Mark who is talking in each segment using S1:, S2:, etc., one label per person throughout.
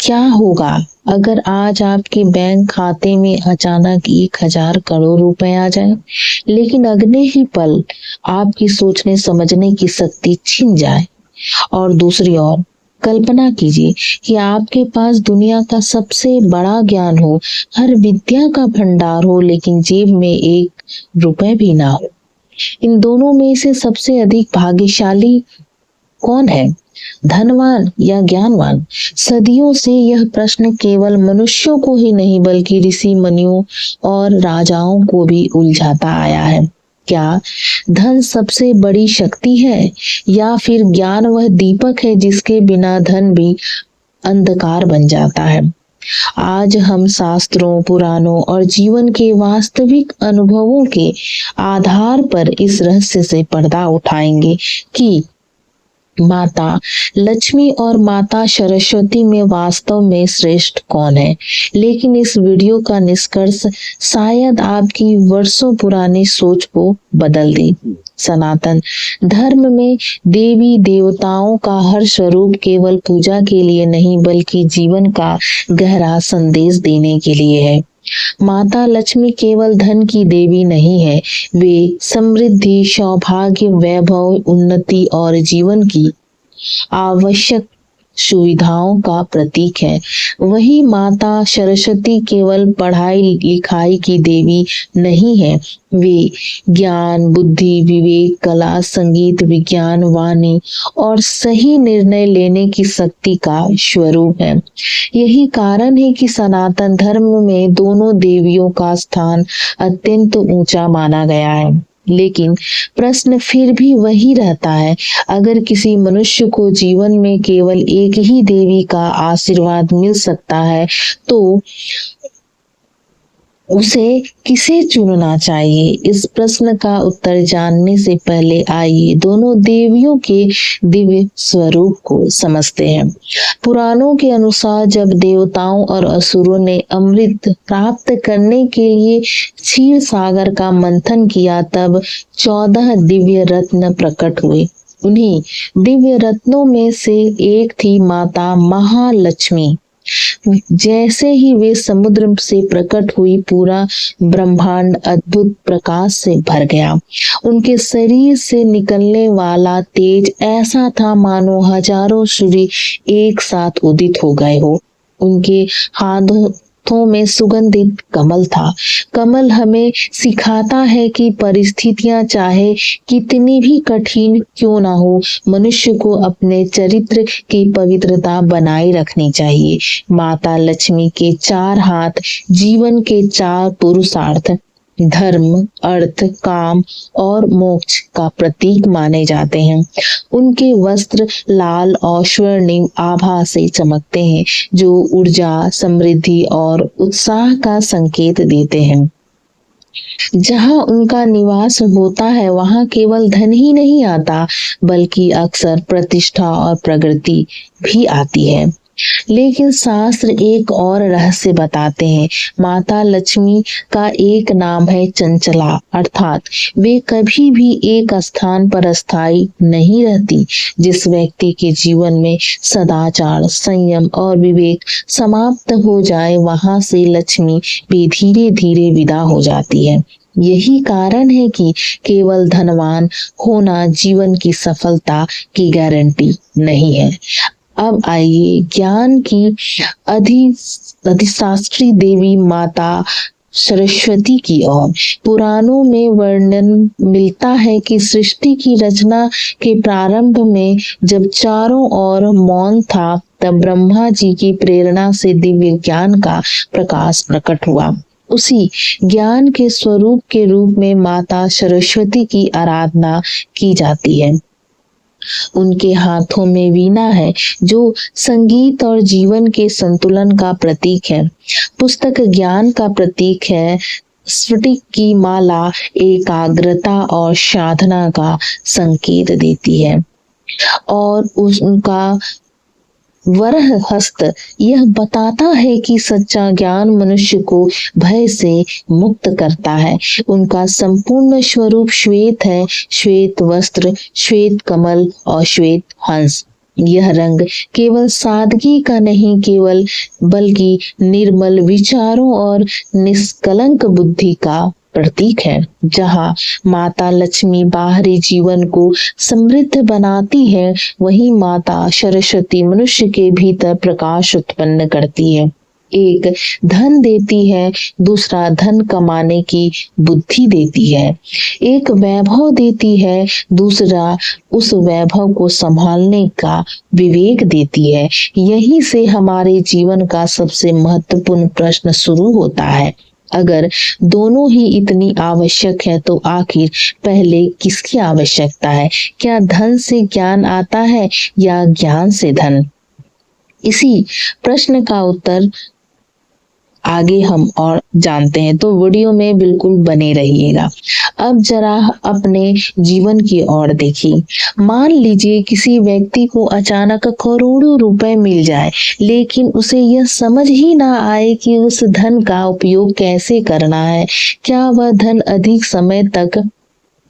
S1: क्या होगा अगर आज आपके बैंक खाते में अचानक 1,000 करोड़ रुपए आ जाए, लेकिन अगले ही पल आपकी सोचने समझने की शक्ति छिन जाए। और दूसरी ओर कल्पना कीजिए कि आपके पास दुनिया का सबसे बड़ा ज्ञान हो, हर विद्या का भंडार हो, लेकिन जेब में 1 रुपए भी ना हो। इन दोनों में से सबसे अधिक भाग्यशाली कौन है, धनवान या ज्ञानवान? सदियों से यह प्रश्न केवल मनुष्यों को ही नहीं बल्कि ऋषि मुनियों और राजाओं को भी उलझाता आया है। क्या धन सबसे बड़ी शक्ति है, या फिर ज्ञान वह दीपक है जिसके बिना धन भी अंधकार बन जाता है? आज हम शास्त्रों, पुराणों और जीवन के वास्तविक अनुभवों के आधार पर इस रहस्य से पर्दा उठाएंगे कि माता लक्ष्मी और माता सरस्वती में वास्तव में श्रेष्ठ कौन है। लेकिन इस वीडियो का निष्कर्ष शायद आपकी वर्षों पुरानी सोच को बदल दे। सनातन धर्म में देवी देवताओं का हर स्वरूप केवल पूजा के लिए नहीं बल्कि जीवन का गहरा संदेश देने के लिए है। माता लक्ष्मी केवल धन की देवी नहीं है, वे समृद्धि, सौभाग्य, वैभव, उन्नति और जीवन की आवश्यक सुविधाओं का प्रतीक है। वही माता सरस्वती केवल पढ़ाई लिखाई की देवी नहीं है, वे ज्ञान, बुद्धि, विवेक, कला, संगीत, विज्ञान, वाणी और सही निर्णय लेने की शक्ति का स्वरूप है। यही कारण है कि सनातन धर्म में दोनों देवियों का स्थान अत्यंत ऊंचा माना गया है। लेकिन प्रश्न फिर भी वही रहता है, अगर किसी मनुष्य को जीवन में केवल एक ही देवी का आशीर्वाद मिल सकता है तो उसे किसे चुनना चाहिए? इस प्रश्न का उत्तर जानने से पहले आइए दोनों देवियों के दिव्य स्वरूप को समझते हैं। पुराणों के अनुसार जब देवताओं और असुरों ने अमृत प्राप्त करने के लिए क्षीर सागर का मंथन किया, तब 14 दिव्य रत्न प्रकट हुए। उन्हीं दिव्य रत्नों में से एक थी माता महालक्ष्मी। जैसे ही वे समुद्र से प्रकट हुई, पूरा ब्रह्मांड अद्भुत प्रकाश से भर गया। उनके शरीर से निकलने वाला तेज ऐसा था मानो हजारों सूर्य एक साथ उदित हो गए हो। उनके हाथों में सुगंधित कमल था। कमल हमें सिखाता है कि परिस्थितियां चाहे कितनी भी कठिन क्यों ना हो, मनुष्य को अपने चरित्र की पवित्रता बनाए रखनी चाहिए। माता लक्ष्मी के 4 हाथ जीवन के 4 पुरुषार्थ धर्म, अर्थ, काम और मोक्ष का प्रतीक माने जाते हैं। उनके वस्त्र लाल और स्वर्णिम आभा से चमकते हैं, जो ऊर्जा, समृद्धि और उत्साह का संकेत देते हैं। जहाँ उनका निवास होता है वहाँ केवल धन ही नहीं आता, बल्कि अक्सर प्रतिष्ठा और प्रगति भी आती है। लेकिन शास्त्र एक और रहस्य बताते हैं। माता लक्ष्मी का एक नाम है चंचला, अर्थात वे कभी भी एक स्थान पर स्थायी नहीं रहती। जिस व्यक्ति के जीवन में सदाचार, संयम और विवेक समाप्त हो जाए, वहां से लक्ष्मी भी धीरे धीरे विदा हो जाती है। यही कारण है कि केवल धनवान होना जीवन की सफलता की गारंटी नहीं है। अब आइए ज्ञान की अधिशास्त्री देवी माता सरस्वती की ओर। पुराणों में वर्णन मिलता है कि सृष्टि की रचना के प्रारंभ में जब चारों ओर मौन था, तब ब्रह्मा जी की प्रेरणा से दिव्य ज्ञान का प्रकाश प्रकट हुआ। उसी ज्ञान के स्वरूप के रूप में माता सरस्वती की आराधना की जाती है। उनके हाथों में वीणा है, जो संगीत और जीवन के संतुलन का प्रतीक है। पुस्तक ज्ञान का प्रतीक है। स्फटिक की माला एकाग्रता और साधना का संकेत देती है, और उनका वरह हस्त यह बताता है कि सच्चा ज्ञान मनुष्य को भय से मुक्त करता है। उनका संपूर्ण स्वरूप श्वेत है, श्वेत वस्त्र, श्वेत कमल और श्वेत हंस। यह रंग केवल सादगी का नहीं केवल बल्कि निर्मल विचारों और निष्कलंक बुद्धि का प्रतीक है। जहाँ माता लक्ष्मी बाहरी जीवन को समृद्ध बनाती है, वहीं माता सरस्वती मनुष्य के भीतर प्रकाश उत्पन्न करती है। एक धन देती है, दूसरा धन कमाने की बुद्धि देती है। एक वैभव देती है, दूसरा उस वैभव को संभालने का विवेक देती है। यहीं से हमारे जीवन का सबसे महत्वपूर्ण प्रश्न शुरू होता है। अगर दोनों ही इतनी आवश्यक है तो आखिर पहले किसकी आवश्यकता है? क्या धन से ज्ञान आता है या ज्ञान से धन? इसी प्रश्न का उत्तर आगे हम और जानते हैं, तो वीडियो में बिल्कुल बने रहिएगा। अब जरा अपने जीवन की ओर देखिए। मान लीजिए किसी व्यक्ति को अचानक करोड़ों रुपए मिल जाए, लेकिन उसे यह समझ ही ना आए कि उस धन का उपयोग कैसे करना है। क्या वह धन अधिक समय तक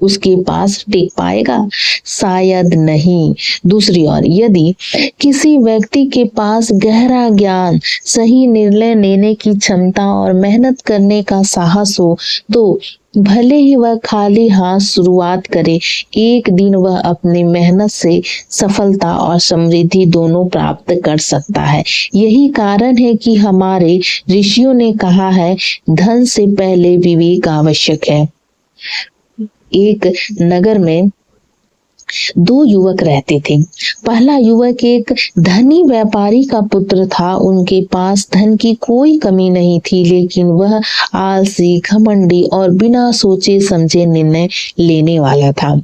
S1: उसके पास टिक पाएगा? शायद नहीं। दूसरी ओर यदि किसी व्यक्ति के पास गहरा ज्ञान, सही निर्णय लेने की क्षमता और मेहनत करने का साहस हो, तो भले ही वह खाली हाथ शुरुआत करे, एक दिन वह अपनी मेहनत से सफलता और समृद्धि दोनों प्राप्त कर सकता है। यही कारण है कि हमारे ऋषियों ने कहा है, धन से पहले विवेक आवश्यक है। एक नगर में दो युवक रहते थे। पहला युवक एक धनी व्यापारी का पुत्र था। उनके पास धन की कोई कमी नहीं थी, लेकिन वह आलसी, घमंडी और बिना सोचे समझे निर्णय लेने वाला था।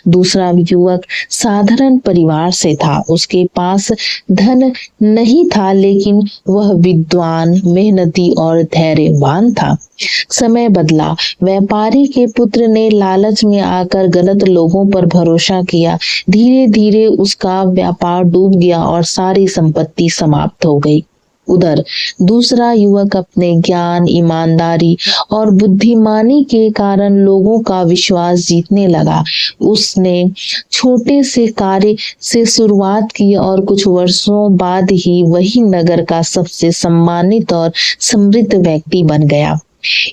S1: दूसरा युवक साधारण परिवार से था। उसके पास धन नहीं था, लेकिन वह विद्वान, मेहनती और धैर्यवान था। समय बदला। व्यापारी के पुत्र ने लालच में आकर गलत लोगों पर भरोसा किया। धीरे धीरे उसका व्यापार डूब गया और सारी संपत्ति समाप्त हो गई। उधर दूसरा युवक अपने ज्ञान, ईमानदारी और बुद्धिमानी के कारण लोगों का विश्वास जीतने लगा। उसने छोटे से कार्य से शुरुआत की और कुछ वर्षों बाद ही वही नगर का सबसे सम्मानित और समृद्ध व्यक्ति बन गया।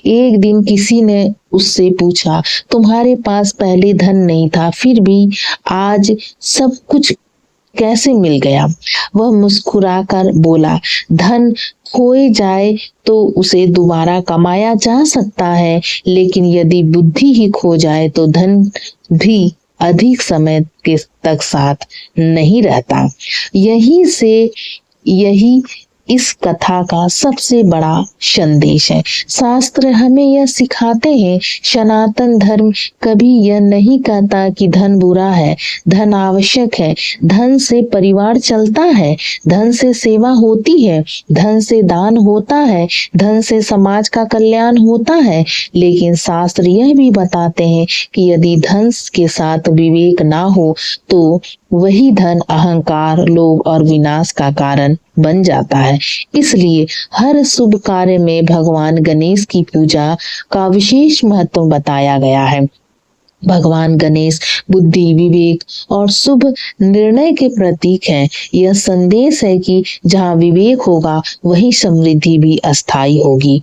S1: एक दिन किसी ने उससे पूछा, तुम्हारे पास पहले धन नहीं था, फिर भी आज सब कुछ कैसे मिल गया? वह मुस्कुराकर बोला, धन खोए जाए तो उसे दोबारा कमाया जा सकता है, लेकिन यदि बुद्धि ही खो जाए तो धन भी अधिक समय के तक साथ नहीं रहता। यही इस कथा का सबसे बड़ा संदेश है। शास्त्र हमें यह सिखाते हैं, सनातन धर्म कभी यह नहीं कहता कि धन बुरा है। धन आवश्यक है। धन से परिवार चलता है, धन से सेवा होती है, धन से दान होता है, धन से समाज का कल्याण होता है। लेकिन शास्त्र यह भी बताते हैं कि यदि धन के साथ विवेक ना हो तो वही धन अहंकार, लोभ और विनाश का कारण बन जाता है। इसलिए हर शुभ कार्य में भगवान गणेश की पूजा का विशेष महत्व बताया गया है। भगवान गणेश बुद्धि, विवेक और शुभ निर्णय के प्रतीक हैं। यह संदेश है कि जहाँ विवेक होगा वही समृद्धि भी अस्थायी होगी।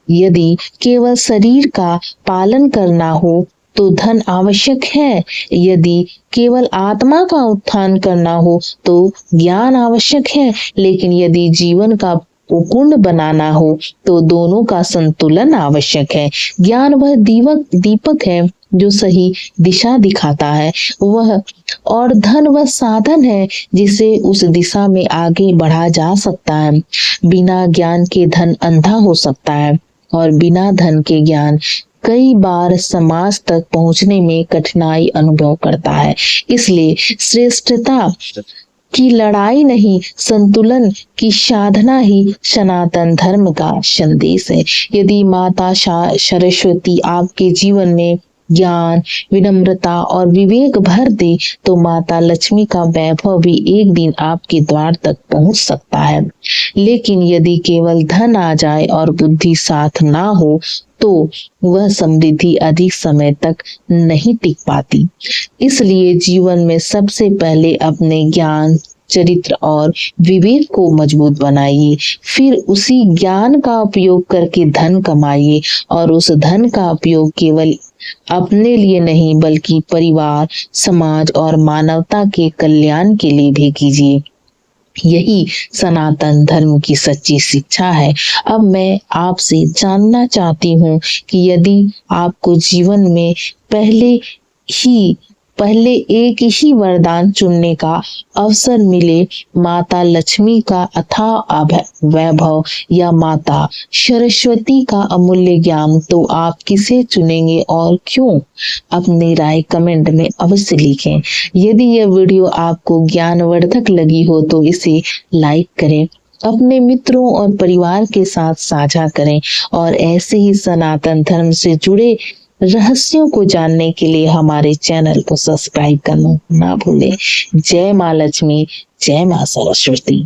S1: यदि केवल शरीर का पालन करना हो तो धन आवश्यक है। यदि केवल आत्मा का उत्थान करना हो तो ज्ञान आवश्यक है। लेकिन यदि जीवन का पूर्ण बनाना हो तो दोनों का संतुलन आवश्यक है। ज्ञान वह दीपक है जो सही दिशा दिखाता है, और धन वह साधन है जिसे उस दिशा में आगे बढ़ा जा सकता है। बिना ज्ञान के धन अंधा हो सकता है और बिना धन के ज्ञान कई बार समाज तक पहुंचने में कठिनाई अनुभव करता है। इसलिए श्रेष्ठता की लड़ाई नहीं, संतुलन की साधना ही सनातन धर्म का संदेश है। यदि माता सरस्वती आपके जीवन में ज्ञान, विनम्रता और विवेक भर दे तो माता लक्ष्मी का वैभव भी एक दिन आपके द्वार तक पहुंच सकता है। लेकिन यदि केवल धन आ जाए और बुद्धि साथ ना हो तो वह समृद्धि अधिक समय तक नहीं टिक पाती। इसलिए जीवन में सबसे पहले अपने ज्ञान, चरित्र और विवेक को मजबूत बनाइए, फिर उसी ज्ञान का उपयोग करके धन कमाइए और उस धन का उपयोग केवल अपने लिए नहीं बल्कि परिवार, समाज और मानवता के कल्याण के लिए भी कीजिए। यही सनातन धर्म की सच्ची शिक्षा है। अब मैं आपसे जानना चाहती हूँ कि यदि आपको जीवन में पहले एक ही वरदान चुनने का अवसर मिले, माता लक्ष्मी का अथाह वैभव या माता सरस्वती का अमूल्य ज्ञान, तो आप किसे चुनेंगे और क्यों? अपनी राय कमेंट में अवश्य लिखें। यदि यह वीडियो आपको ज्ञानवर्धक लगी हो तो इसे लाइक करें, अपने मित्रों और परिवार के साथ साझा करें और ऐसे ही सनातन धर्म से जुड़े रहस्यों को जानने के लिए हमारे चैनल को सब्सक्राइब करना ना भूलें। जय माँ लक्ष्मी, जय माँ सरस्वती।